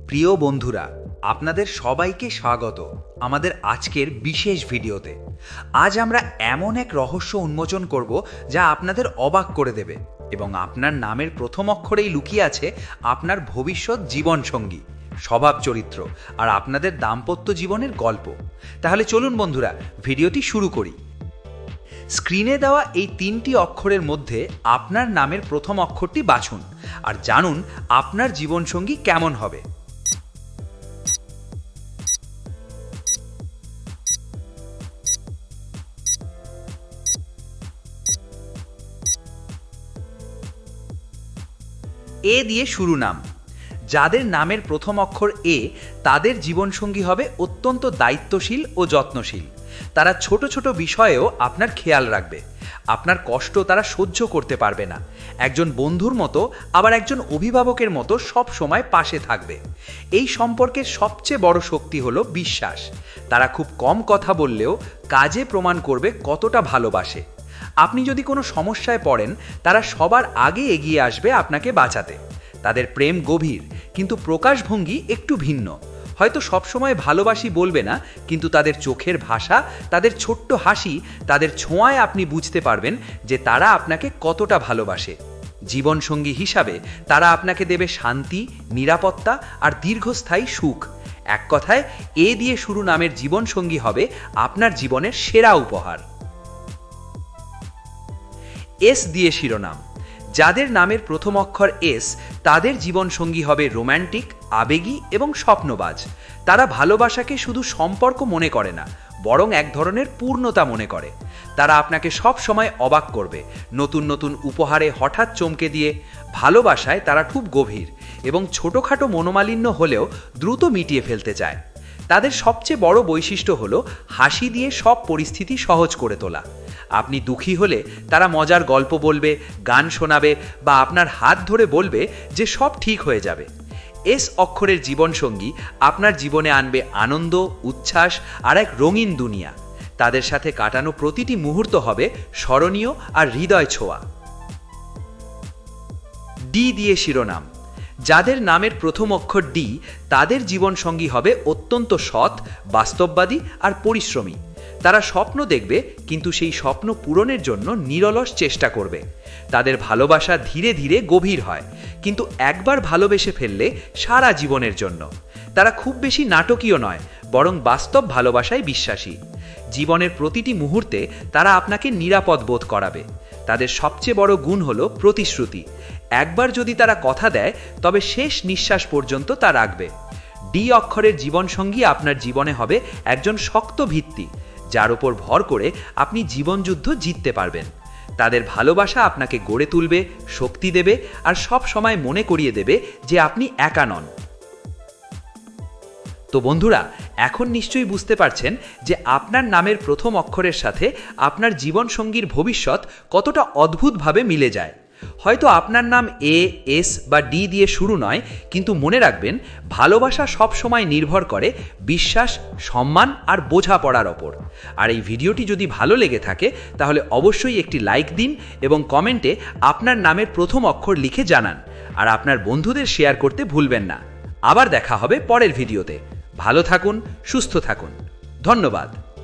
প্রিয় বন্ধুরা, আপনাদের সবাইকে স্বাগত আমাদের আজকের বিশেষ ভিডিওতে। আজ আমরা এমন এক রহস্য উন্মোচন করব যা আপনাদের অবাক করে দেবে এবং আপনার নামের প্রথম অক্ষরেই লুকিয়ে আছে আপনার ভবিষ্যৎ জীবনসঙ্গী, স্বভাব চরিত্র আর আপনাদের দাম্পত্য জীবনের গল্প। তাহলে চলুন বন্ধুরা, ভিডিওটি শুরু করি। স্ক্রিনে দেওয়া এই 3টি অক্ষরের মধ্যে আপনার নামের প্রথম অক্ষরটি বাছুন আর জানুন আপনার জীবনসঙ্গী কেমন হবে। এ দিয়ে শুরু নাম। যাদের নামের প্রথম অক্ষর এ, তাদের জীবনসঙ্গী হবে অত্যন্ত দায়িত্বশীল ও যত্নশীল। তারা ছোট ছোট বিষয়েও আপনার খেয়াল রাখবে। আপনার কষ্ট তারা সহ্য করতে পারবে না। একজন বন্ধুর মতো, আবার একজন অভিভাবকের মতো সব সময় পাশে থাকবে। এই সম্পর্কের সবচেয়ে বড় শক্তি হলো বিশ্বাস। তারা খুব কম কথা বললেও কাজে প্রমাণ করবে কতটা ভালোবাসে। আপনি যদি কোনো সমস্যায় পড়েন, তারা সবার আগে এগিয়ে আসবে আপনাকে বাঁচাতে। তাদের প্রেম গভীর, কিন্তু প্রকাশভঙ্গি একটু ভিন্ন। হয়তো সবসময় ভালোবাসি বলবে না, কিন্তু তাদের চোখের ভাষা, তাদের ছোট্ট হাসি, তাদের ছোঁয়ায় আপনি বুঝতে পারবেন যে তারা আপনাকে কতটা ভালোবাসে। জীবনসঙ্গী হিসাবে তারা আপনাকে দেবে শান্তি, নিরাপত্তা আর দীর্ঘস্থায়ী সুখ। এক কথায়, এ দিয়ে শুরু নামের জীবনসঙ্গী হবে আপনার জীবনের সেরা উপহার। এস দিয়ে শিরোনাম। যাদের নামের প্রথম অক্ষর এস, তাদের জীবনসঙ্গী হবে রোম্যান্টিক, আবেগী এবং স্বপ্নবাজ। তারা ভালোবাসাকে শুধু সম্পর্ক মনে করে না, বরং এক ধরনের পূর্ণতা মনে করে। তারা আপনাকে সব সময় অবাক করবে, নতুন নতুন উপহারে হঠাৎ চমকে দিয়ে। ভালোবাসায় তারা খুব গভীর এবং ছোটোখাটো মনোমালিন্য হলেও দ্রুত মিটিয়ে ফেলতে চায়। তাদের সবচেয়ে বড় বৈশিষ্ট্য হলো হাসি দিয়ে সব পরিস্থিতি সহজ করে তোলা। আপনি দুঃখী হলে তারা মজার গল্প বলবে, গান শোনাবে বা আপনার হাত ধরে বলবে যে সব ঠিক হয়ে যাবে। এস অক্ষরের জীবনসঙ্গী আপনার জীবনে আনবে আনন্দ, উচ্ছ্বাস আর এক রঙিন দুনিয়া। তাদের সাথে কাটানো প্রতিটি মুহূর্ত হবে স্মরণীয় আর হৃদয় ছোঁয়া। ডি দিয়ে শিরোনাম। যাদের নামের প্রথম অক্ষর ডি, তাদের জীবনসঙ্গী হবে অত্যন্ত সৎ, বাস্তববাদী আর পরিশ্রমী। তারা স্বপ্ন দেখবে, কিন্তু সেই স্বপ্ন পূরণের জন্য নিরলস চেষ্টা করবে। তাদের ভালোবাসা ধীরে ধীরে গভীর হয়, কিন্তু একবার ভালোবেসে ফেললে সারা জীবনের জন্য। তারা খুব বেশি নাটকীয় নয়, বরং বাস্তব ভালোবাসায় বিশ্বাসী। জীবনের প্রতিটি মুহূর্তে তারা আপনাকে নিরাপদ বোধ করাবে। তাদের সবচেয়ে বড় গুণ হলো প্রতিশ্রুতি। একবার যদি তারা কথা দেয়, তবে শেষ নিঃশ্বাস পর্যন্ত তা রাখবে। ডি অক্ষরের জীবনসঙ্গী আপনার জীবনে হবে একজন শক্ত ভিত্তি, যার উপর ভর করে আপনি জীবনযুদ্ধ জিততে পারবেন। তাদের ভালোবাসা আপনাকে গড়ে তুলবে, শক্তি দেবে আর সব সময় মনে করিয়ে দেবে যে আপনি একা নন। তো বন্ধুরা, এখন নিশ্চয়ই বুঝতে পারছেন যে আপনার নামের প্রথম অক্ষরের সাথে আপনার জীবনসঙ্গীর ভবিষ্যৎ কতটা অদ্ভুতভাবে মিলে যায়। হয়তো আপনার নাম এ, এস বা ডি দিয়ে শুরু নয়, কিন্তু মনে রাখবেন, ভালোবাসা সব সময় নির্ভর করে বিশ্বাস, সম্মান আর বোঝাপড়ার ওপর। আর এই ভিডিওটি যদি ভালো লেগে থাকে, তাহলে অবশ্যই একটি লাইক দিন এবং কমেন্টে আপনার নামের প্রথম অক্ষর লিখে জানান। আর আপনার বন্ধুদের শেয়ার করতে ভুলবেন না। আবার দেখা হবে পরের ভিডিওতে। ভালো থাকুন, সুস্থ থাকুন। ধন্যবাদ।